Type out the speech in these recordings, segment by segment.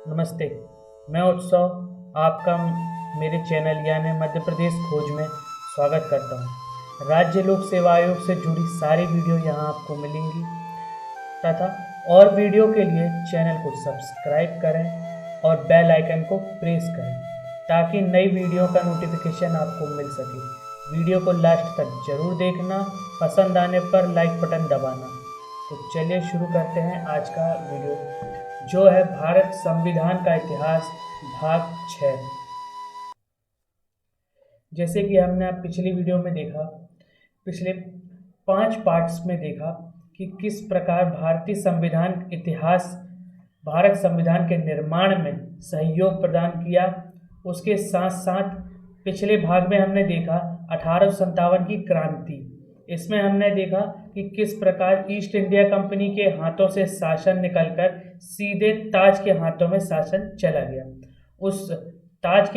नमस्ते। मैं उत्सव आपका मेरे चैनल यानी मध्य प्रदेश खोज में स्वागत करता हूँ। राज्य लोक सेवा आयोग से जुड़ी सारी वीडियो यहाँ आपको मिलेंगी तथा और वीडियो के लिए चैनल को सब्सक्राइब करें और बेल आइकन को प्रेस करें ताकि नई वीडियो का नोटिफिकेशन आपको मिल सके। वीडियो को लास्ट तक जरूर देखना, पसंद आने पर लाइक बटन दबाना। तो चलिए शुरू करते हैं आज का वीडियो, जो है भारत संविधान का इतिहास भाग 6। जैसे कि हमने पिछली वीडियो में देखा, पिछले 5 पार्ट्स में देखा कि किस प्रकार भारतीय संविधान इतिहास भारत संविधान के निर्माण में सहयोग प्रदान किया। उसके साथ साथ पिछले भाग में हमने देखा 1857 की क्रांति। इसमें हमने देखा कि किस प्रकार ईस्ट इंडिया कंपनी के हाथों से शासन निकलकर सीधे ताज के हाथों में शासन चला गया। उस ताज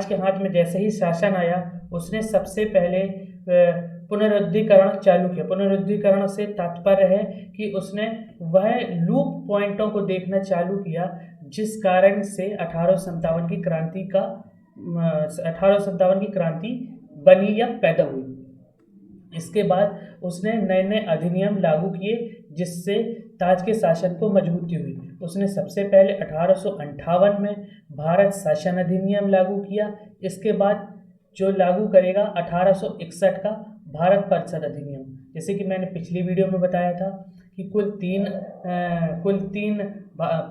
के हाथ में जैसे ही शासन आया, उसने सबसे पहले पुनरुद्धीकरण चालू किया। पुनरुद्धीकरण से तात्पर्य है कि उसने वह लूप पॉइंटों को देखना चालू किया जिस कारण से 1857 की क्रांति बनी या पैदा हुई। इसके बाद उसने नए नए अधिनियम लागू किए जिससे ताज के शासन को मजबूती हुई। उसने सबसे पहले 1858 में भारत शासन अधिनियम लागू किया। इसके बाद जो लागू करेगा 1861 का भारत परिषद अधिनियम। जैसे कि मैंने पिछली वीडियो में बताया था कि कुल तीन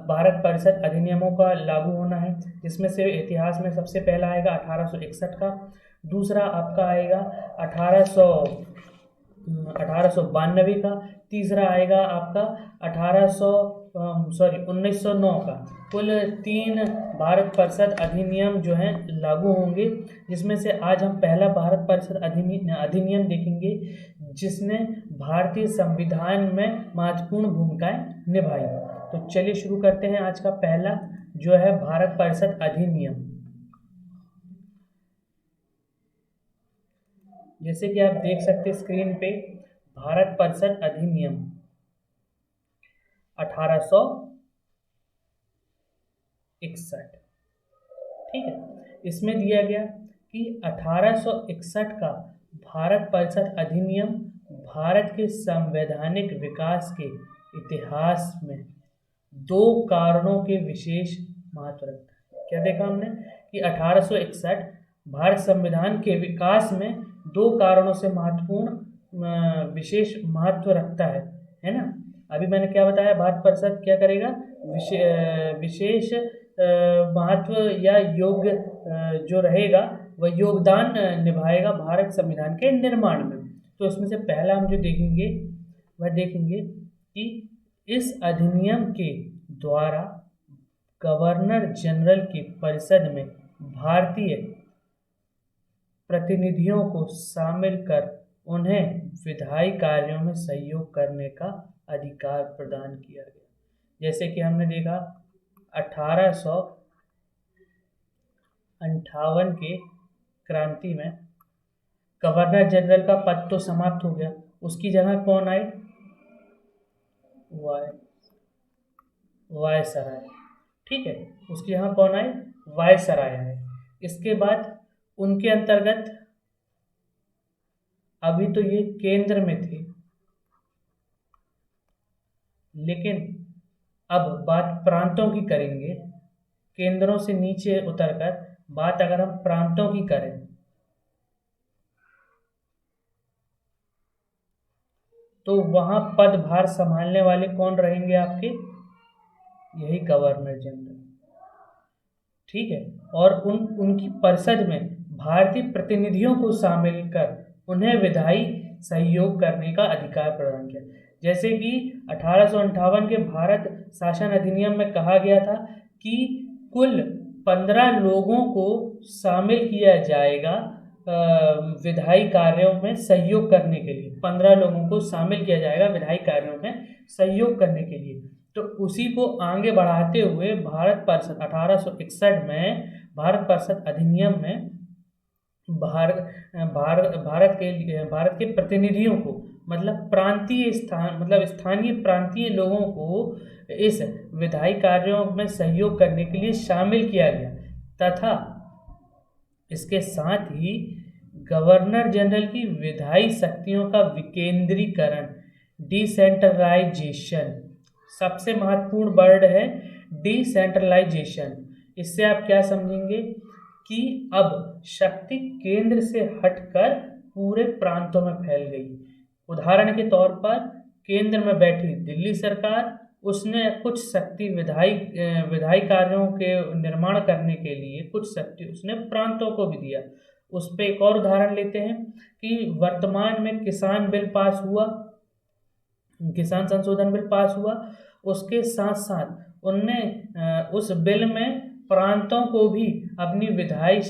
भारत परिषद अधिनियमों का लागू होना है, जिसमें से इतिहास में सबसे पहला आएगा 1861 का, दूसरा आपका आएगा 1892 का, तीसरा आएगा आपका 1909 का। कुल 3 भारत परिषद अधिनियम जो हैं लागू होंगे, जिसमें से आज हम पहला भारत परिषद अधिनियम देखेंगे जिसने भारतीय संविधान में महत्वपूर्ण भूमिकाएं निभाई। तो चलिए शुरू करते हैं आज का पहला, जो है भारत परिषद अधिनियम। जैसे कि आप देख सकते हैं स्क्रीन पे, भारत परिषद अधिनियम 1861। ठीक है, इसमें दिया गया कि 1861 का भारत परिषद अधिनियम भारत के संवैधानिक विकास के इतिहास में 2 कारणों के विशेष महत्व रखता है। क्या देखा हमने कि 1861 भारत संविधान के विकास में 2 कारणों से महत्वपूर्ण विशेष महत्व रखता है ना। अभी मैंने क्या बताया, भारत परिषद क्या करेगा, विशेष महत्व या योग्य जो रहेगा वह योगदान निभाएगा भारत संविधान के निर्माण में। तो उसमें से पहला हम जो देखेंगे वह देखेंगे कि इस अधिनियम के द्वारा गवर्नर जनरल की परिषद में भारतीय प्रतिनिधियों को शामिल कर उन्हें विधायी कार्यों में सहयोग करने का अधिकार प्रदान किया गया। जैसे कि हमने देखा 1858 के क्रांति में गवर्नर जनरल का पद तो समाप्त हो गया, उसकी जगह कौन आए, वायसराय। ठीक है, उसकी जगह कौन आए, वायसराय आए। इसके बाद उनके अंतर्गत, अभी तो ये केंद्र में थे, लेकिन अब बात प्रांतों की करेंगे। केंद्रों से नीचे उतरकर बात अगर हम प्रांतों की करें तो वहां पदभार संभालने वाले कौन रहेंगे आपके, यही गवर्नर जनरल। ठीक है, और उनकी परिषद में भारतीय प्रतिनिधियों को शामिल कर उन्हें विधायी सहयोग करने का अधिकार प्रदान किया। जैसे कि 1858 के भारत शासन अधिनियम में कहा गया था कि कुल 15 लोगों को शामिल किया जाएगा विधायी कार्यों में सहयोग करने के लिए। 15 लोगों को शामिल किया जाएगा विधायी कार्यों में सहयोग करने के लिए। तो उसी को आगे बढ़ाते हुए भारत परिषद 1861 में भारत परिषद अधिनियम में भारत के प्रतिनिधियों को मतलब प्रांतीय स्थान मतलब स्थानीय प्रांतीय लोगों को इस विधायी कार्यों में सहयोग करने के लिए शामिल किया गया तथा इसके साथ ही गवर्नर जनरल की विधायी शक्तियों का विकेंद्रीकरण, डिसेंट्रलाइजेशन, सबसे महत्वपूर्ण वर्ड है डिसेंट्रलाइजेशन। इससे आप क्या समझेंगे कि अब शक्ति केंद्र से हटकर पूरे प्रांतों में फैल गई। उदाहरण के तौर पर केंद्र में बैठी दिल्ली सरकार, उसने कुछ शक्ति विधायी कार्यों के निर्माण करने के लिए कुछ शक्ति उसने प्रांतों को भी दिया। उस पर एक और उदाहरण लेते हैं कि वर्तमान में किसान बिल पास हुआ, किसान संशोधन बिल पास हुआ, उसके साथ साथ उनने उस बिल में प्रांतों को भी अपनी विधायी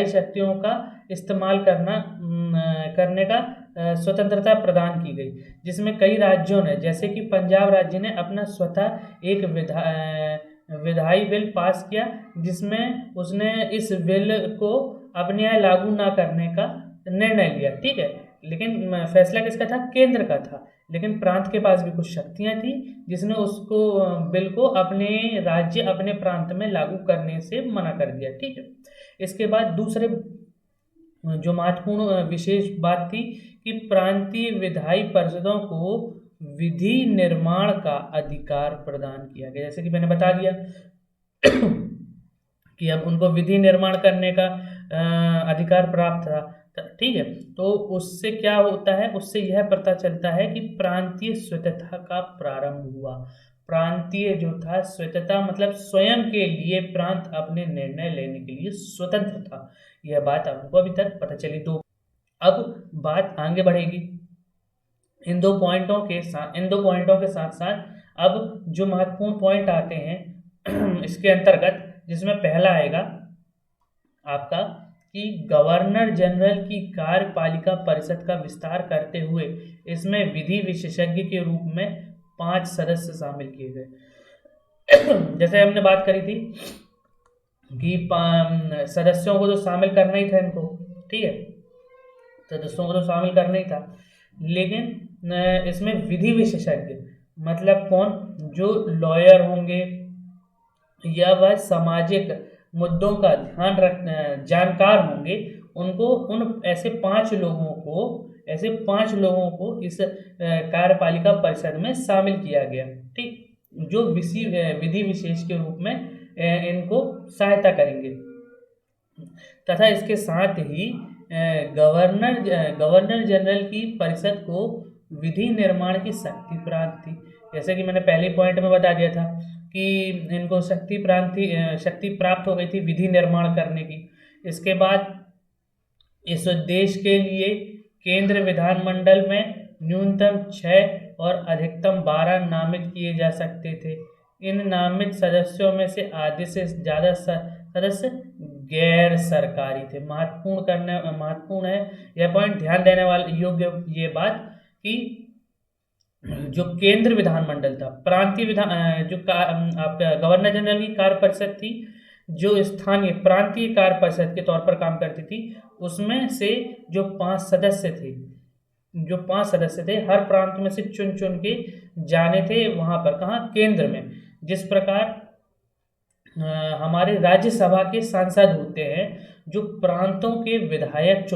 शक्तियों का इस्तेमाल करने का स्वतंत्रता प्रदान की गई, जिसमें कई राज्यों ने, जैसे कि पंजाब राज्य ने अपना स्वतः एक विधायी बिल पास किया, जिसमें उसने इस बिल को अपने यहाँ लागू ना करने का निर्णय लिया। ठीक है, लेकिन फैसला किसका था? केंद्र का था, लेकिन प्रांत के पास भी कुछ शक्तियां थी जिसने उसको बिल को अपने राज्य अपने प्रांत में लागू करने से मना कर दिया। ठीक है, इसके बाद दूसरे जो महत्वपूर्ण विशेष बात थी कि प्रांतीय विधायी परिषदों को विधि निर्माण का अधिकार प्रदान किया गया। जैसे कि मैंने बता दिया कि अब उनको विधि निर्माण करने का अधिकार प्राप्त था। ठीक है, तो उससे क्या होता है? उससे यह पता चलता है कि प्रांतीय स्वतंत्रता का प्रारंभ हुआ। प्रांतीय जो था स्वतंत्रता मतलब स्वयं के लिए प्रांत अपने निर्णय लेने के लिए स्वतंत्र था। यह बात आपको अभी तक पता चली। तो अब बात आगे बढ़ेगी इन दो पॉइंटों के साथ साथ अब जो महत्वपूर्ण पॉइंट आते हैं इसके अंतर्गत, जिसमें पहला आएगा आपका कि गवर्नर जनरल की कार्यपालिका परिषद का विस्तार करते हुए इसमें विधि विशेषज्ञ के रूप में 5 सदस्य शामिल किए गए। जैसे हमने बात करी थी कि सदस्यों को तो शामिल करना ही था इनको। ठीक है, सदस्यों को तो शामिल करना ही था, लेकिन इसमें विधि विशेषज्ञ मतलब कौन? जो लॉयर होंगे या वह सामाजिक मुद्दों का जानकार होंगे, उनको ऐसे पांच लोगों को इस कार्यपालिका परिषद में शामिल किया गया। ठीक, जो विधि विशेष के रूप में इनको सहायता करेंगे तथा इसके साथ ही गवर्नर जनरल की परिषद को विधि निर्माण की शक्ति प्राप्त थी। जैसे कि मैंने पहले पॉइंट में बता दिया था कि इनको शक्ति प्राप्त हो गई थी विधि निर्माण करने की। इसके बाद इस उद्देश्य के लिए केंद्र विधानमंडल में न्यूनतम 6 और अधिकतम 12 नामित किए जा सकते थे। इन नामित सदस्यों में से आधे से ज़्यादा सदस्य गैर सरकारी थे। महत्वपूर्ण है यह पॉइंट, ध्यान देने वाले योग्य ये बात कि जो केंद्र विधानमंडल था, आपका गवर्नर जनरल की कार्य परिषद थी, जो स्थानीय प्रांतीय कार्य परिषद के तौर पर काम करती थी, उसमें से जो 5 सदस्य थे हर प्रांत में से चुन के जाने थे वहां पर। कहाँ? केंद्र में। जिस प्रकार हमारे राज्यसभा के सांसद होते हैं जो प्रांतों के विधायक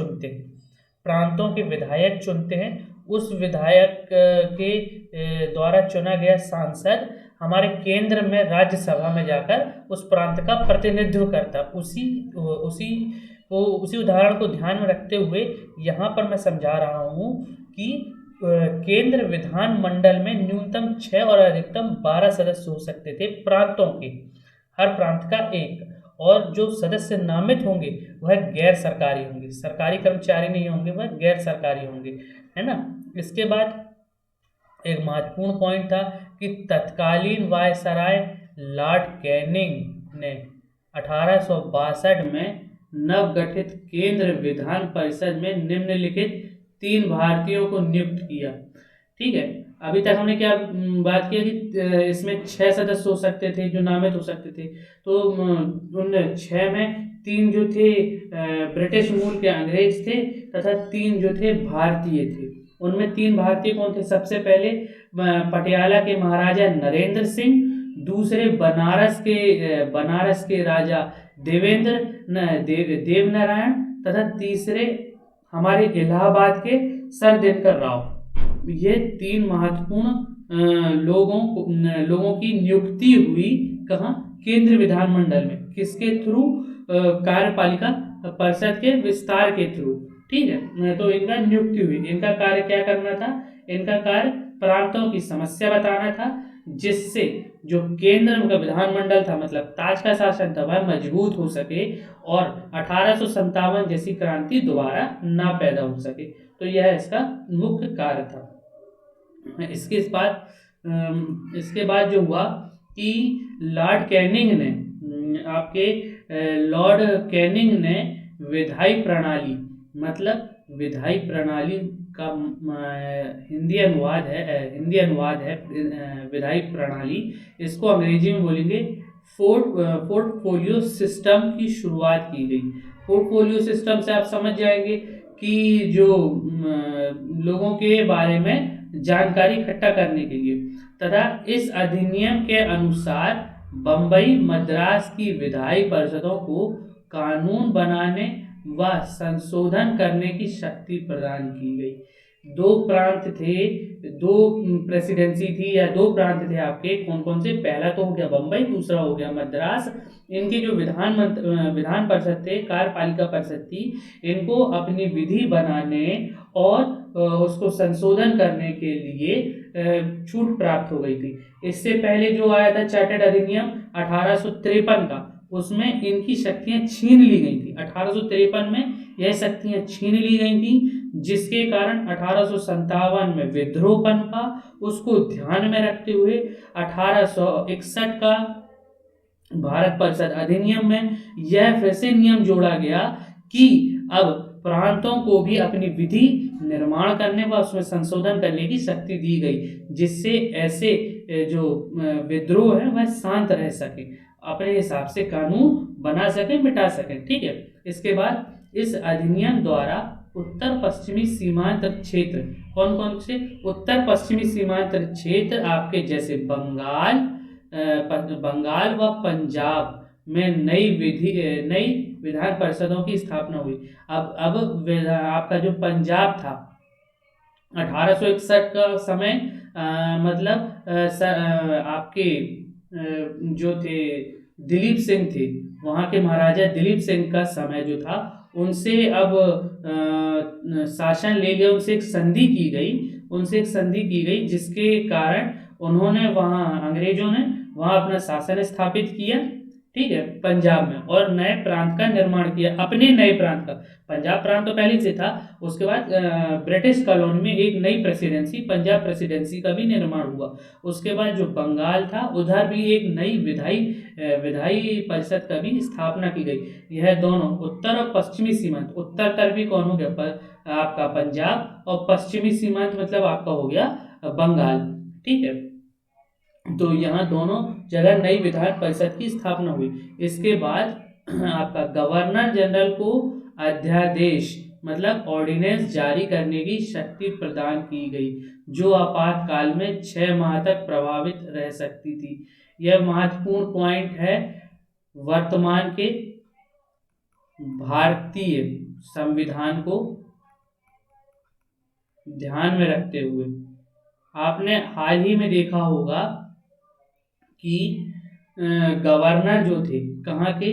चुनते हैं, उस विधायक के द्वारा चुना गया सांसद हमारे केंद्र में राज्यसभा में जाकर उस प्रांत का प्रतिनिधित्व करता। उसी उदाहरण को ध्यान में रखते हुए यहाँ पर मैं समझा रहा हूँ कि केंद्र विधानमंडल में न्यूनतम 6 और अधिकतम 12 सदस्य हो सकते थे प्रांतों के, हर प्रांत का एक, और जो सदस्य नामित होंगे वह गैर सरकारी होंगे, सरकारी कर्मचारी नहीं होंगे, वह गैर सरकारी होंगे, है ना। इसके बाद एक महत्वपूर्ण पॉइंट था कि तत्कालीन वायसराय लॉर्ड कैनिंग ने 1862 में नवगठित केंद्र विधान परिषद में निम्नलिखित 3 भारतीयों को नियुक्त किया। ठीक है, अभी तक हमने क्या बात की कि इसमें 6 सदस्य हो सकते थे जो नामित हो सकते थे, तो उन 6 में 3 जो थे ब्रिटिश मूल के अंग्रेज थे तथा 3 जो थे भारतीय थे। उनमें 3 भारतीय कौन थे? सबसे पहले पटियाला के महाराजा नरेंद्र सिंह, दूसरे बनारस के राजा देवनारायण तथा तीसरे हमारे इलाहाबाद के सर दिनकर राव। ये 3 महत्वपूर्ण लोगों की नियुक्ति हुई कहाँ? केंद्रीय विधानमंडल में। किसके थ्रू? कार्यपालिका परिषद के विस्तार के थ्रू। ठीक है, तो इनका नियुक्ति हुई। इनका कार्य क्या करना था? इनका कार्य प्रांतों की समस्या बताना था, जिससे जो केंद्र का विधानमंडल था, मतलब ताज का शासन था, वह मजबूत हो सके और 1857 जैसी क्रांति दोबारा ना पैदा हो सके। तो यह इसका मुख्य कार्य था। इसके बाद जो हुआ कि लॉर्ड कैनिंग ने विधायी प्रणाली, मतलब विधायी प्रणाली का हिंदी अनुवाद है विधायी प्रणाली। इसको अंग्रेजी में बोलेंगे पोर्टफोलियो सिस्टम की शुरुआत की गई। पोर्टफोलियो सिस्टम से आप समझ जाएंगे कि जो लोगों के बारे में जानकारी इकट्ठा करने के लिए, तथा इस अधिनियम के अनुसार बंबई मद्रास की विधायी परिषदों को कानून बनाने व संशोधन करने की शक्ति प्रदान की गई। 2 प्रांत थे, 2 प्रेसिडेंसी थी या 2 प्रांत थे आपके। कौन कौन से? पहला तो हो गया बंबई, दूसरा हो गया मद्रास। इनके जो विधान परिषद थे, कार्यपालिका परिषद थी, इनको अपनी विधि बनाने और उसको संशोधन करने के लिए छूट प्राप्त हो गई थी। इससे पहले जो आया था चार्टर्ड अधिनियम 1853 का, उसमें इनकी शक्तियां छीन ली गई थी। 1853 में यह शक्तियां छीन ली गई थी, जिसके कारण 1857 में विद्रोह पनपा। उसको ध्यान में रखते हुए 1861 का भारत परिषद अधिनियम में यह फिर से नियम जोड़ा गया कि अब प्रांतों को भी अपनी विधि निर्माण करने व उसमें संशोधन करने की शक्ति दी गई, जिससे ऐसे जो विद्रोह है वह शांत रह सके, अपने हिसाब से कानून बना सके, मिटा सके। ठीक है, इसके बाद इस अधिनियम द्वारा उत्तर पश्चिमी सीमांत क्षेत्र, कौन कौन से? उत्तर पश्चिमी सीमांत क्षेत्र आपके जैसे बंगाल व पंजाब में नई विधान परिषदों की स्थापना हुई। अब आपका जो पंजाब था 1861 का समय, आपके जो थे दिलीप सिंह थे, वहाँ के महाराजा दिलीप सिंह का समय जो था, उनसे अब शासन ले लिया, उनसे एक संधि की गई, जिसके कारण उन्होंने अंग्रेजों ने वहाँ अपना शासन स्थापित किया। ठीक है, पंजाब में, और नए प्रांत का निर्माण किया, अपने नए प्रांत का। पंजाब प्रांत तो पहले से था। उसके बाद ब्रिटिश कॉलोनी में एक नई प्रेसिडेंसी, पंजाब प्रेसिडेंसी का भी निर्माण हुआ। उसके बाद जो बंगाल था, उधर भी एक नई विधायी परिषद का भी स्थापना की गई। यह दोनों उत्तर और पश्चिमी सीमांत, उत्तर तरफ कौन हो गया? आपका पंजाब, और पश्चिमी सीमांत मतलब आपका हो गया बंगाल। ठीक है, तो यहाँ दोनों जगह नई विधान परिषद की स्थापना हुई। इसके बाद आपका गवर्नर जनरल को अध्यादेश मतलब ऑर्डिनेंस जारी करने की शक्ति प्रदान की गई, जो आपातकाल में 6 माह तक प्रभावित रह सकती थी। यह महत्वपूर्ण पॉइंट है। वर्तमान के भारतीय संविधान को ध्यान में रखते हुए आपने हाल ही में देखा होगा कि गवर्नर जो थे, कहाँ के?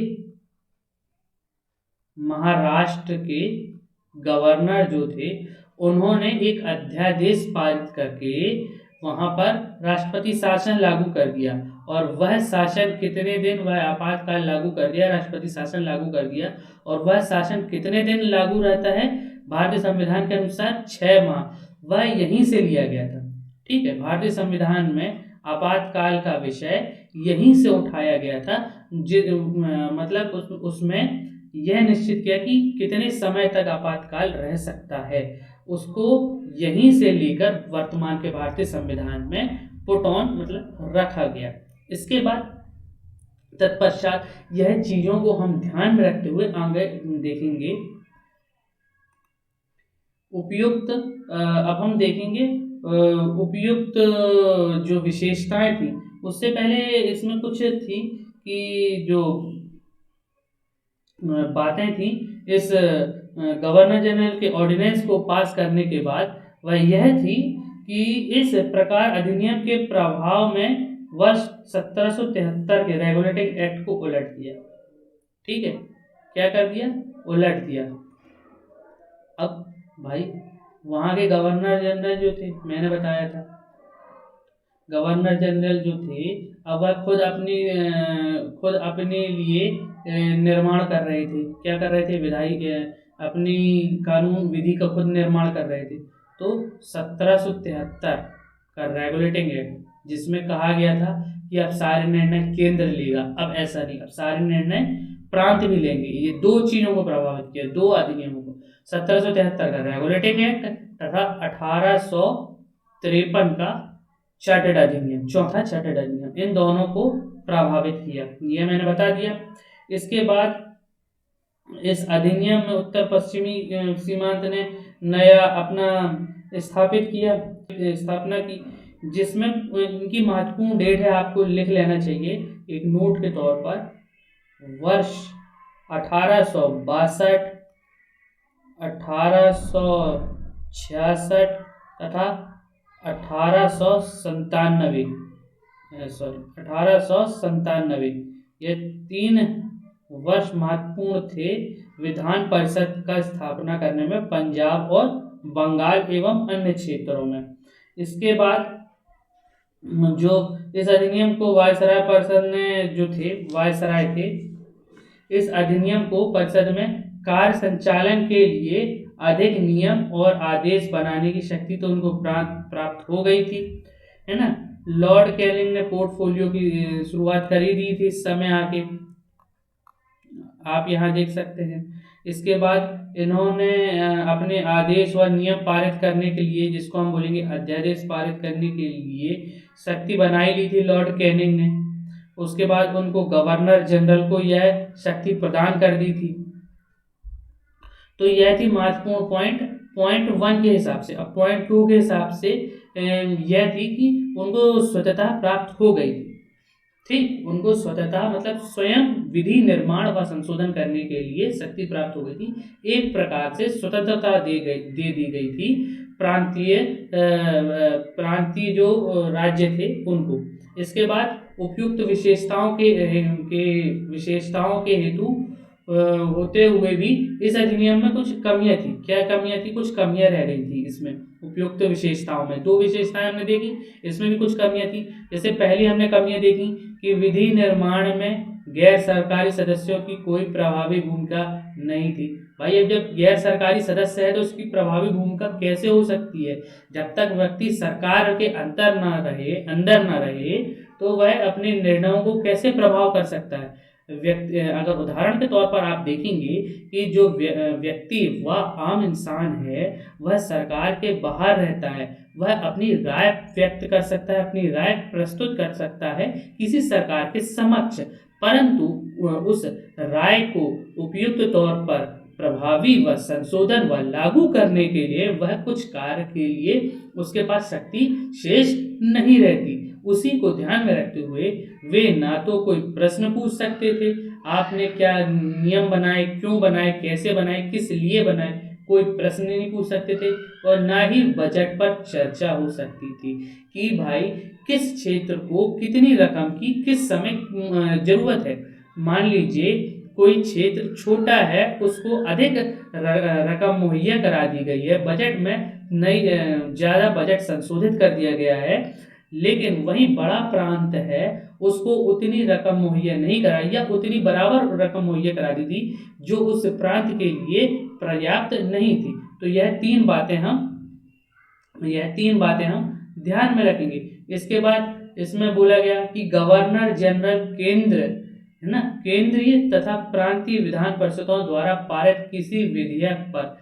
महाराष्ट्र के गवर्नर जो थे, उन्होंने एक अध्यादेश पारित करके वहां पर राष्ट्रपति शासन लागू कर दिया। और वह शासन कितने दिन, वह आपातकाल लागू कर दिया, राष्ट्रपति शासन लागू कर दिया। और वह शासन कितने दिन लागू रहता है? भारतीय संविधान के अनुसार 6 माह। वह यहीं से लिया गया था। ठीक है, भारतीय संविधान में आपातकाल का विषय यहीं से उठाया गया था। मतलब उसमें यह निश्चित किया कि कितने समय तक आपातकाल रह सकता है, उसको यहीं से लेकर वर्तमान के भारतीय संविधान में पुट ऑन मतलब रखा गया। इसके बाद तत्पश्चात यह चीजों को हम ध्यान में रखते हुए आगे देखेंगे। उपयुक्त अब हम देखेंगे उपयुक्त जो विशेषताएं थी, उससे पहले इसमें कुछ थी कि जो बातें थी इस गवर्नर जनरल के ऑर्डिनेंस को पास करने के बाद, वह यह थी कि इस प्रकार अधिनियम के प्रभाव में वर्ष 1773 के रेगुलेटिंग एक्ट को उलट दिया। ठीक है, क्या कर दिया? उलट दिया। अब भाई वहाँ के गवर्नर जनरल जो थे, मैंने बताया था गवर्नर जनरल जो थे, अब वह खुद अपने लिए निर्माण कर रहे थे। क्या कर रहे थे? अपनी कानून विधि का खुद निर्माण कर रहे थे। तो 1773 का रेगुलेटिंग एक्ट, जिसमें कहा गया था कि अब सारे निर्णय केंद्र लेगा, अब ऐसा नहीं, अब सारे निर्णय प्रांत भी लेंगे। ये दो चीजों को प्रभावित किया, दो अधिनियमों को, 1773 का रेगुलेटिंग एक्ट तथा 1853 का चार्टर्ड अधिनियम, चौथा चार्टर्ड अधिनियम, इन दोनों को प्रभावित किया। ये मैंने बता दिया। इसके बाद इस अधिनियम में उत्तर पश्चिमी सीमांत ने नया अपना स्थापना की, जिसमें इनकी महत्वपूर्ण डेट है, आपको लिख लेना चाहिए एक नोट के तौर पर। वर्ष 1862, 1866 तथा 1897, ये 3 वर्ष महत्वपूर्ण थे विधान परिषद का स्थापना करने में पंजाब और बंगाल एवं अन्य क्षेत्रों में। इसके बाद जो इस अधिनियम को वायसराय परिषद ने जो थे, वायसराय थे, इस अधिनियम को परिषद में कार्य संचालन के लिए अधिक नियम और आदेश बनाने की शक्ति तो उनको प्राप्त हो गई थी, है ना। लॉर्ड कैनिंग ने पोर्टफोलियो की शुरुआत कर ही दी थी इस समय आके, आप यहाँ देख सकते हैं। इसके बाद इन्होंने अपने आदेश व नियम पारित करने के लिए, जिसको हम बोलेंगे अध्यादेश पारित करने के लिए शक्ति बनाई ली थी लॉर्ड कैनिंग ने। उसके बाद उनको गवर्नर जनरल को यह शक्ति प्रदान कर दी थी। तो यह थी महत्वपूर्ण पॉइंट 1 के हिसाब से। अब पॉइंट 2 के हिसाब से यह थी कि उनको स्वतंत्रता प्राप्त हो गई थी। ठीक, उनको स्वतंत्रता मतलब स्वयं विधि निर्माण व संशोधन करने के लिए शक्ति प्राप्त हो गई थी। एक प्रकार से स्वतंत्रता दे दी गई थी प्रांतीय जो राज्य थे उनको। इसके बाद उपयुक्त विशेषताओं के हेतु होते हुए भी इस अधिनियम में कुछ कमियां थी। क्या कमियां थी? कुछ कमियां रह गई थी इसमें उपयुक्त विशेषताओं में। 2 विशेषताएं हमने देखी, इसमें भी कुछ कमियां थी। जैसे पहली हमने कमियां देखी कि विधि निर्माण में गैर सरकारी सदस्यों की कोई प्रभावी भूमिका नहीं थी। भाई अब जब गैर सरकारी सदस्य है तो उसकी प्रभावी भूमिका कैसे हो सकती है? जब तक व्यक्ति सरकार के अंदर ना रहे तो वह अपने निर्णयों को कैसे प्रभाव कर सकता है? अगर उदाहरण के तौर पर आप देखेंगे कि जो व्यक्ति व आम इंसान है वह सरकार के बाहर रहता है, वह अपनी राय व्यक्त कर सकता है, अपनी राय प्रस्तुत कर सकता है किसी सरकार के समक्ष, परंतु उस राय को उपयुक्त तौर पर प्रभावी व संशोधन व लागू करने के लिए वह कुछ कार्य के लिए उसके पास शक्ति शेष नहीं रहती। उसी को ध्यान में रखते हुए वे ना तो कोई प्रश्न पूछ सकते थे, आपने क्या नियम बनाए, क्यों बनाए, कैसे बनाए, किस लिए बनाए, कोई प्रश्न नहीं पूछ सकते थे, और ना ही बजट पर चर्चा हो सकती थी कि भाई किस क्षेत्र को कितनी रकम की किस समय जरूरत है। मान लीजिए कोई क्षेत्र छोटा है, उसको अधिक रकम मुहैया करा दी गई है, बजट में नई ज़्यादा बजट संशोधित कर दिया गया है, लेकिन वही बड़ा प्रांत है उसको उतनी रकम मुहैया नहीं कराई या उतनी बराबर रकम मुहैया करा दी थी जो उस प्रांत के लिए पर्याप्त नहीं थी। तो यह तीन बातें हम ध्यान में रखेंगे। इसके बाद इसमें बोला गया कि गवर्नर जनरल केंद्रीय तथा प्रांतीय विधान परिषदों द्वारा पारित किसी विधेयक पर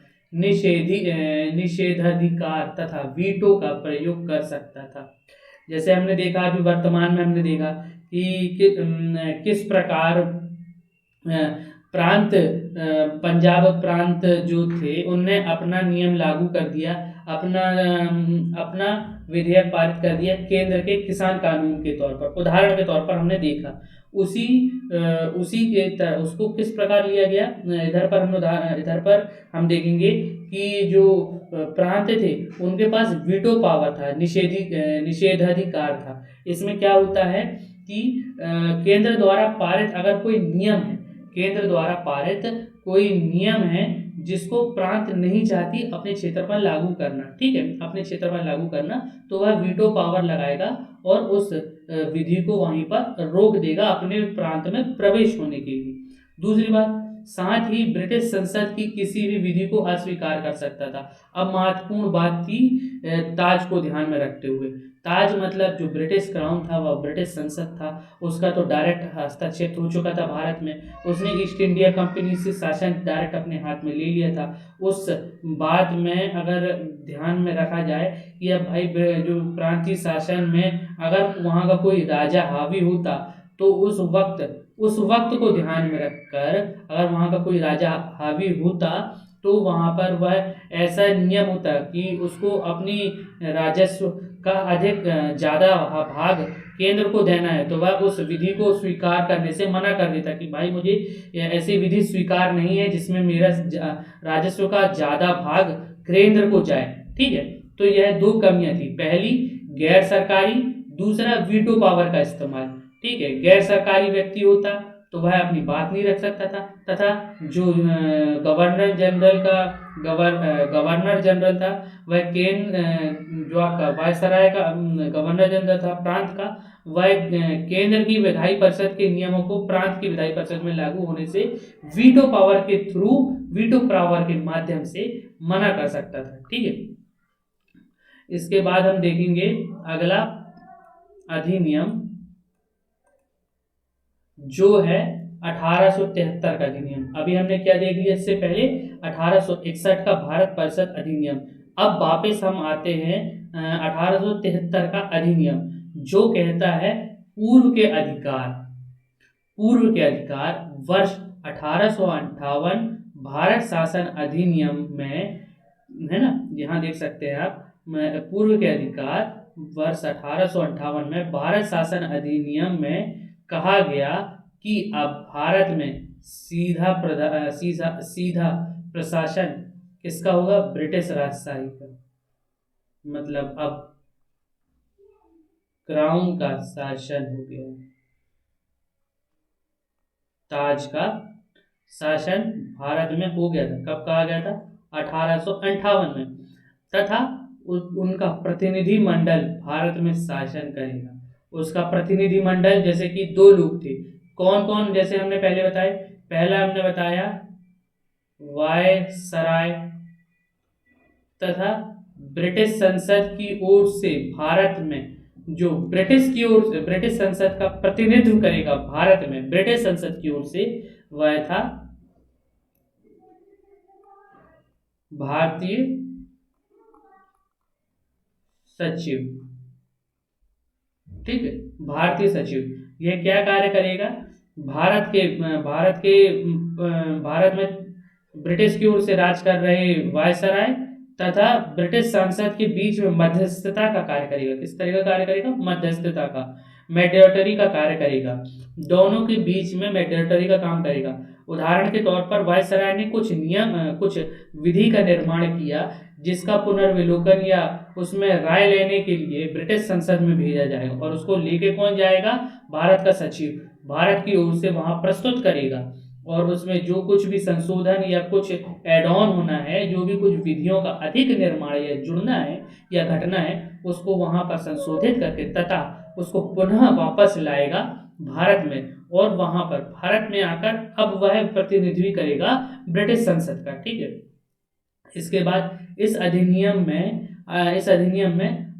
निषेधाधिकार तथा वीटो का प्रयोग कर सकता था। जैसे हमने देखा, अभी वर्तमान में हमने देखा कि किस प्रकार प्रांत पंजाब प्रांत जो थे उनने अपना नियम लागू कर दिया, अपना विधेयक पारित कर दिया केंद्र के किसान कानून के तौर पर। उदाहरण के तौर पर हमने देखा उसी उसी के तरह उसको किस प्रकार लिया गया। इधर पर हम देखेंगे कि जो प्रांत थे उनके पास वीटो पावर था, निषेधाधिकार था। इसमें क्या होता है कि केंद्र द्वारा पारित अगर कोई नियम है, केंद्र द्वारा पारित कोई नियम है जिसको प्रांत नहीं चाहती अपने क्षेत्र पर लागू करना, ठीक है, अपने क्षेत्र पर लागू करना, तो वह वीटो पावर लगाएगा और उस विधि को वहीं पर रोक देगा अपने प्रांत में प्रवेश होने के लिए। दूसरी बात, साथ ही ब्रिटिश संसद की किसी भी विधि को अस्वीकार कर सकता था। अब महत्वपूर्ण बात थी ताज को ध्यान में रखते हुए। ताज मतलब जो ब्रिटिश क्राउन था वह ब्रिटिश संसद था, उसका तो डायरेक्ट हस्तक्षेप हो चुका था भारत में। उसने ईस्ट इंडिया कंपनी से शासन डायरेक्ट अपने हाथ में ले लिया था। उस बात में अगर ध्यान में रखा जाए कि अब भाई जो प्रांतीय शासन में अगर वहाँ का कोई राजा हावी होता तो उस वक्त को ध्यान में रखकर अगर वहाँ का कोई राजा हावी होता तो वहाँ पर वह ऐसा नियम होता कि उसको अपनी राजस्व का अधिक ज़्यादा भाग केंद्र को देना है, तो वह उस विधि को स्वीकार करने से मना कर देता कि भाई मुझे ऐसी विधि स्वीकार नहीं है जिसमें मेरा राजस्व का ज़्यादा भाग केंद्र को जाए, ठीक है। तो यह दो कमियां थी, पहली गैर सरकारी, दूसरा वीटो पावर का इस्तेमाल, ठीक है। गैर सरकारी व्यक्ति होता तो वह अपनी बात नहीं रख सकता था, तथा जो गवर्नर जनरल था वह जो आपका वायसराय का गवर्नर जनरल था प्रांत का, वह केंद्र की विधायी परिषद के नियमों को प्रांत की विधायी परिषद में लागू होने से वीटो पावर के माध्यम से मना कर सकता था, ठीक है। इसके बाद हम देखेंगे अगला अधिनियम जो है 1873 का अधिनियम। अभी हमने क्या देख लिया इससे पहले, 1861 का भारत परिषद अधिनियम। अब वापस हम आते हैं 1873 का अधिनियम जो कहता है पूर्व के अधिकार वर्ष 1858 भारत शासन अधिनियम में, है ना, यहाँ देख सकते हैं आप, पूर्व के अधिकार वर्ष 1858 में भारत शासन अधिनियम में कहा गया कि अब भारत में सीधा प्रशासन किसका होगा, ब्रिटिश राजशाही का। मतलब अब क्राउन का शासन हो गया, ताज का शासन भारत में हो गया था। कब कहा गया था, 1858 में। तथा उनका प्रतिनिधि मंडल भारत में शासन करेगा। उसका प्रतिनिधि मंडल जैसे कि दो लोग थे, कौन कौन, जैसे हमने पहले बताए, पहला हमने बताया वायसराय, तथा ब्रिटिश संसद की ओर से भारत में जो ब्रिटिश संसद का प्रतिनिधित्व करेगा भारत में ब्रिटिश संसद की ओर से, वह था भारतीय सचिव, ठीक है। भारतीय सचिव यह क्या कार्य करेगा, भारत में ब्रिटिश की ओर से राज कर रहे वायसराय तथा ब्रिटिश संसद के बीच में मध्यस्थता का कार्य करेगा। किस तरह का कार्य करेगा, मध्यस्थता का, मेडिएटरी का कार्य करेगा, दोनों के बीच में मेडिएटरी का काम करेगा। उदाहरण के तौर पर वायसराय ने कुछ विधि का निर्माण किया जिसका पुनर्विलोकन या उसमें राय लेने के लिए ब्रिटिश संसद में भेजा जाएगा, और उसको लेके कौन जाएगा, भारत का सचिव भारत की ओर से वहां प्रस्तुत करेगा, और उसमें जो कुछ भी संशोधन या कुछ एड ऑन होना है, जो भी कुछ विधियों का अधिक निर्माण या जुड़ना है या घटना है, उसको वहां पर संशोधित करके तथा उसको पुनः वापस लाएगा भारत में, और वहां पर भारत में आकर अब वह प्रतिनिधित्व करेगा ब्रिटिश संसद का, ठीक है। इसके बाद इस अधिनियम में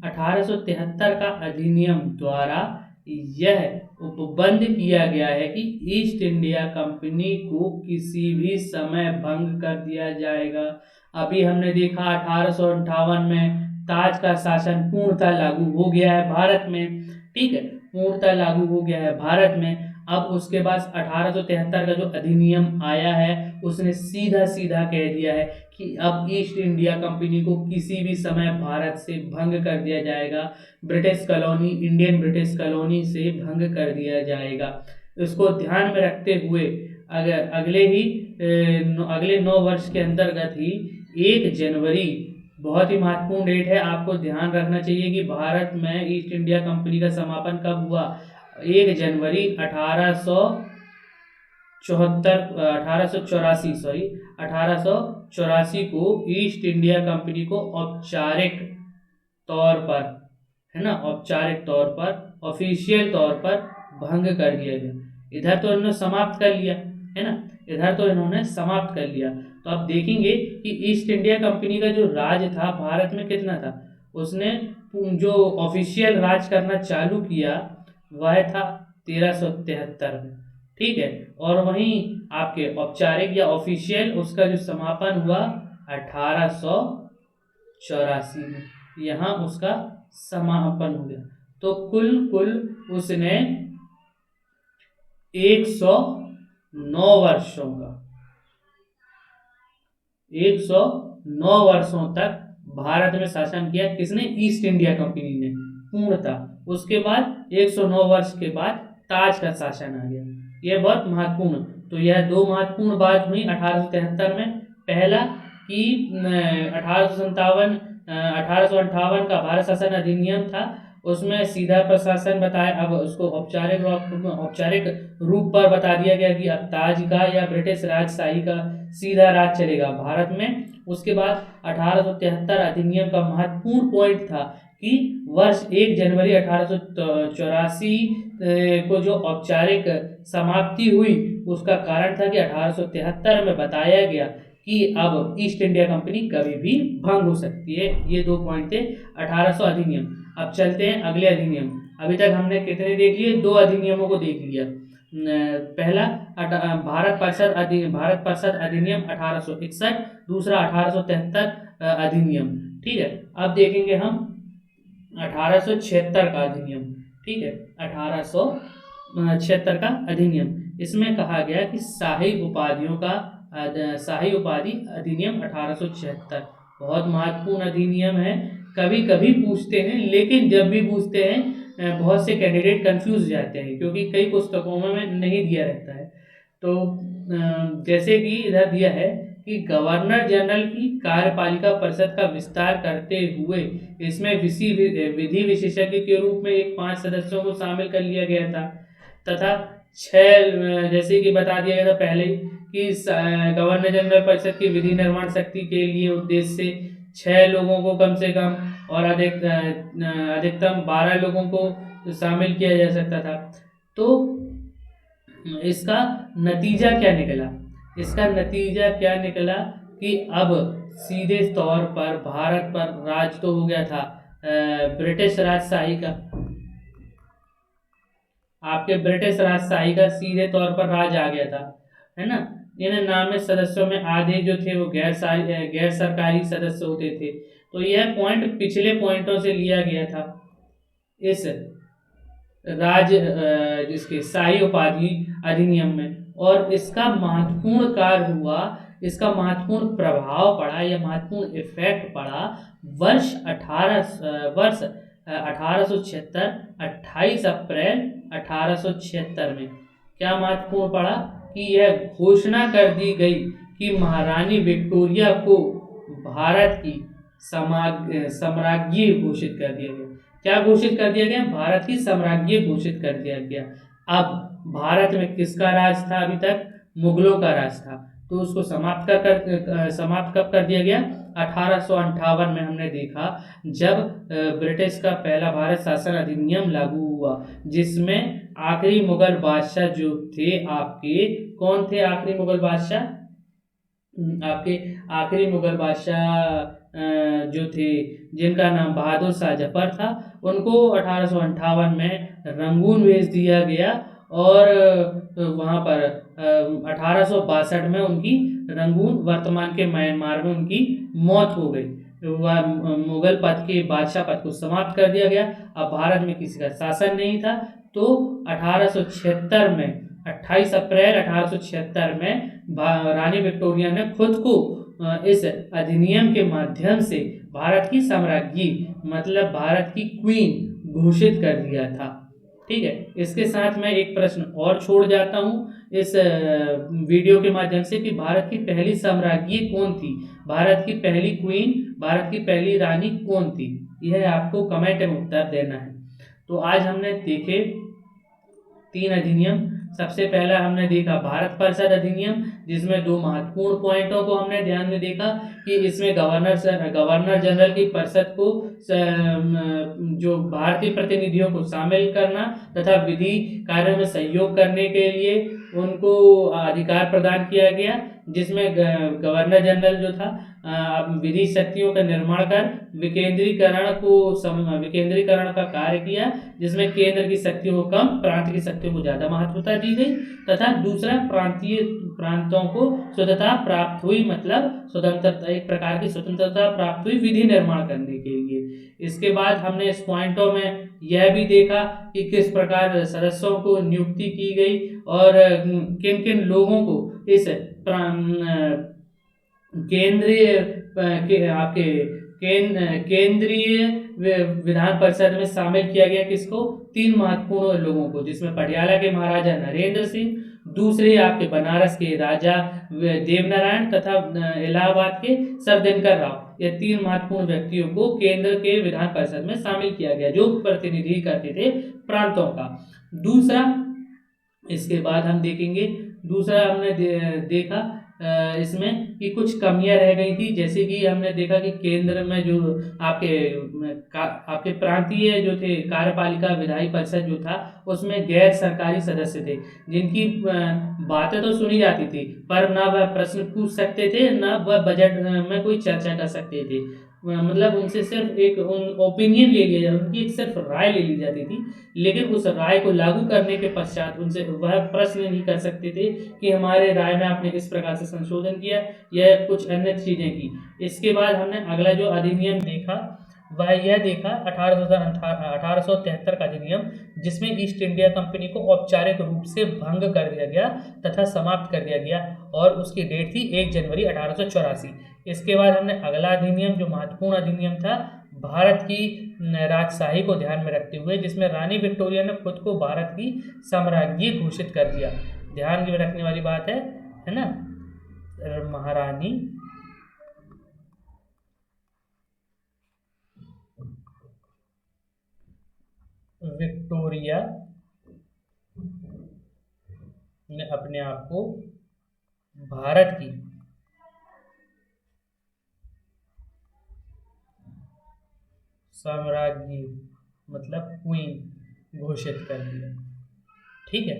1873 का अधिनियम द्वारा यह उपबंध किया गया है कि ईस्ट इंडिया कंपनी को किसी भी समय भंग कर दिया जाएगा। अभी हमने देखा 1858 में ताज का शासन पूर्णतः लागू हो गया है भारत में, ठीक है, पूर्णतः लागू हो गया है भारत में। अब उसके बाद 1873 का जो अधिनियम आया है उसने सीधा सीधा कह दिया है कि अब ईस्ट इंडिया कंपनी को किसी भी समय भारत से भंग कर दिया जाएगा, British colony, Indian British colony से भंग कर दिया जाएगा। इसको ध्यान में रखते हुए अगले 9 वर्ष के अंतर्गत ही 1 जनवरी, बहुत ही महत्वपूर्ण डेट है, आपको ध्यान रखना चाहिए कि भारत में ईस्ट इंडिया कंपनी का समापन कब हुआ। 1 जनवरी 1884 को ईस्ट इंडिया कंपनी को औपचारिक तौर पर, है ना, औपचारिक तौर पर, ऑफिशियल तौर पर भंग कर दिया गया। इधर तो इन्होंने समाप्त कर लिया, है ना, इधर तो इन्होंने समाप्त कर लिया। तो आप देखेंगे कि ईस्ट इंडिया कंपनी का जो राज था भारत में कितना था, उसने जो ऑफिशियल राज करना चालू किया वह था 1373 में, ठीक है। और वहीं आपके औपचारिक या ऑफिशियल उसका जो समापन हुआ 1884 में, यहाँ उसका समापन हो गया। तो कुल उसने 109 वर्षों तक भारत में शासन किया। किसने? ईस्ट इंडिया कंपनी ने पूर्णतः। उसके बाद 109 वर्ष के बाद ताज का शासन आ गया। यह बहुत महत्वपूर्ण, तो यह 2 महत्वपूर्ण बात हुई 1873 में। पहला कि 1858 का भारत शासन अधिनियम था, उसमें सीधा प्रशासन बताया, अब उसको औपचारिक रूप पर बता दिया गया कि अब ताज का या ब्रिटिश राजशाही का सीधा राज चलेगा भारत में। उसके बाद 1873 अधिनियम का महत्वपूर्ण पॉइंट था कि वर्ष 1 जनवरी 1884 को जो औपचारिक समाप्ति हुई उसका कारण था कि 1873 में बताया गया कि अब ईस्ट इंडिया कंपनी कभी भी भंग हो सकती है। ये 2 पॉइंट थे 1800 अधिनियम। अब चलते हैं अगले अधिनियम। अभी तक हमने कितने देख लिए? 2 अधिनियमों को देख लिया। पहला भारत परिषद अधिनियम 1861, दूसरा 1873 अधिनियम, ठीक है। अब देखेंगे हम 1876 का अधिनियम, ठीक है, 1876 का अधिनियम। इसमें कहा गया कि शाही उपाधि अधिनियम 1876 बहुत महत्वपूर्ण अधिनियम है। कभी कभी पूछते हैं, लेकिन जब भी पूछते हैं बहुत से कैंडिडेट कंफ्यूज हो जाते हैं, क्योंकि कई पुस्तकों में नहीं दिया रहता है। तो जैसे कि इधर दिया है कि गवर्नर जनरल की कार्यपालिका परिषद का विस्तार करते हुए इसमें विधि विशेषज्ञ के रूप में 5 सदस्यों को शामिल कर लिया गया था, तथा 6, जैसे कि बता दिया गया था पहले कि गवर्नर जनरल परिषद की विधि निर्माण शक्ति के लिए उद्देश्य से 6 लोगों को कम से कम और अधिकतम 12 लोगों को शामिल किया जा सकता था। तो इसका नतीजा क्या निकला? इसका नतीजा क्या निकला कि अब सीधे तौर पर भारत पर राज तो हो गया था ब्रिटिश राजशाही का, आपके ब्रिटिश राजशाही का सीधे तौर पर राज आ गया था, है ना। इन नामित सदस्यों में आधे जो थे वो गैर सरकारी सदस्य होते थे। तो यह पॉइंट पिछले पॉइंटों से लिया गया था इस जिसके शाही उपाधि अधिनियम में, और इसका महत्वपूर्ण कार्य हुआ, इसका महत्वपूर्ण प्रभाव पड़ा या महत्वपूर्ण इफेक्ट पड़ा वर्ष 1876 28 अप्रैल 1876 में। क्या महत्वपूर्ण पड़ा कि यह घोषणा कर दी गई कि महारानी विक्टोरिया को भारत की साम्राज्ञी घोषित कर दिया गया। क्या घोषित कर दिया गया? भारत की साम्राज्ञी घोषिट कर दिया गया। अब भारत में किसका राज था? अभी तक मुगलों का राज था। तो उसको समाप्त कब कर दिया गया? 1858 में हमने देखा जब ब्रिटिश का पहला भारत शासन अधिनियम लागू हुआ, जिसमें आखिरी मुगल बादशाह जो थे आपके, कौन थे आखिरी मुगल बादशाह? आपके आखिरी मुगल बादशाह जो थे जिनका नाम बहादुर शाह जफर था, उनको 1858 में रंगून भेज दिया गया और वहाँ पर 1862 में उनकी रंगून, वर्तमान के म्यांमार में उनकी मौत हो गई। मुगल पद के बादशाह पद को समाप्त कर दिया गया। अब भारत में किसी का शासन नहीं था, तो 1876 में 28 अप्रैल 1876 में रानी विक्टोरिया ने खुद को इस अधिनियम के माध्यम से भारत की साम्राज्ञी मतलब भारत की क्वीन घोषित कर दिया था। ठीक है, इसके साथ मैं एक प्रश्न और छोड़ जाता हूँ इस वीडियो के माध्यम से कि भारत की पहली साम्राज्ञी कौन थी, भारत की पहली क्वीन, भारत की पहली रानी कौन थी, यह आपको कमेंट में उत्तर देना है। तो आज हमने देखे 3 अधिनियम। सबसे पहला हमने देखा भारत परिषद अधिनियम, जिसमें 2 महत्वपूर्ण पॉइंटों को हमने ध्यान में देखा कि इसमें गवर्नर जनरल की परिषद को जो भारतीय प्रतिनिधियों को शामिल करना तथा विधि कार्यों में सहयोग करने के लिए उनको अधिकार प्रदान किया गया, जिसमें गवर्नर जनरल जो था विधि शक्तियों का निर्माण कर विकेंद्रीकरण का कार्य किया, जिसमें केंद्र की शक्तियों को कम, प्रांत की शक्तियों को ज्यादा महत्वता दी गई तथा दूसरा प्रांतों को स्वतंत्रता प्राप्त हुई, मतलब स्वतंत्रता, एक प्रकार की स्वतंत्रता प्राप्त हुई विधि निर्माण करने के लिए। इसके बाद हमने इस पॉइंटों में यह भी देखा कि किस प्रकार सदस्यों को नियुक्ति की गई और किन किन लोगों को इस केंद्रीय विधान परिषद में शामिल किया गया। किसको? 3 महत्वपूर्ण लोगों को, जिसमें पटियाला के महाराजा नरेंद्र सिंह, दूसरे आपके बनारस के राजा देवनारायण तथा इलाहाबाद के सर दिनकर राव, ये 3 महत्वपूर्ण व्यक्तियों को केंद्र के विधान परिषद में शामिल किया गया, जो प्रतिनिधि करते थे प्रांतों का। दूसरा, इसके बाद हम देखेंगे, दूसरा हमने देखा इसमें कि कुछ कमियां रह गई थी, जैसे कि हमने देखा कि केंद्र में जो आपके प्रांतीय जो थे कार्यपालिका विधायी परिषद जो था, उसमें गैर सरकारी सदस्य थे, जिनकी बातें तो सुनी जाती थी पर ना वह प्रश्न पूछ सकते थे, ना वह बजट में कोई चर्चा कर सकते थे। मतलब उनसे सिर्फ एक ओपिनियन ले लिया जाता, उनकी एक सिर्फ राय ले ली जाती थी, लेकिन उस राय को लागू करने के पश्चात उनसे वह प्रश्न नहीं कर सकते थे कि हमारे राय में आपने इस प्रकार से संशोधन किया या कुछ अन्य चीजें की। इसके बाद हमने अगला जो अधिनियम देखा वह यह देखा 1873 का अधिनियम, जिसमें ईस्ट इंडिया कंपनी को औपचारिक रूप से भंग कर दिया गया तथा समाप्त कर दिया गया, और उसकी डेट थी 1 जनवरी 1884। इसके बाद हमने अगला अधिनियम जो महत्वपूर्ण अधिनियम था भारत की राजशाही को ध्यान में रखते हुए, जिसमें रानी विक्टोरिया ने खुद को भारत की साम्राज्ञी घोषित कर दिया। ध्यान में रखने वाली बात है ना, महारानी विक्टोरिया ने अपने आप को भारत की साम्राज्ञी मतलब क्वीन घोषित कर दिया। ठीक है,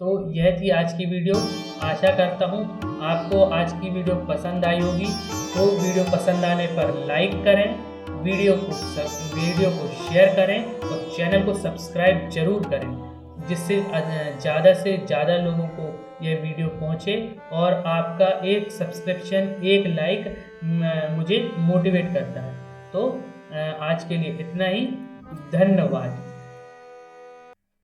तो यह थी आज की वीडियो। आशा करता हूँ आपको आज की वीडियो पसंद आई होगी। तो वीडियो पसंद आने पर लाइक करें, वीडियो को शेयर करें और चैनल को सब्सक्राइब जरूर करें, जिससे ज़्यादा से ज़्यादा लोगों को यह वीडियो पहुँचे और आपका एक सब्सक्रिप्शन, एक लाइक मुझे मोटिवेट करता है। तो आज के लिए इतना ही, धन्यवाद।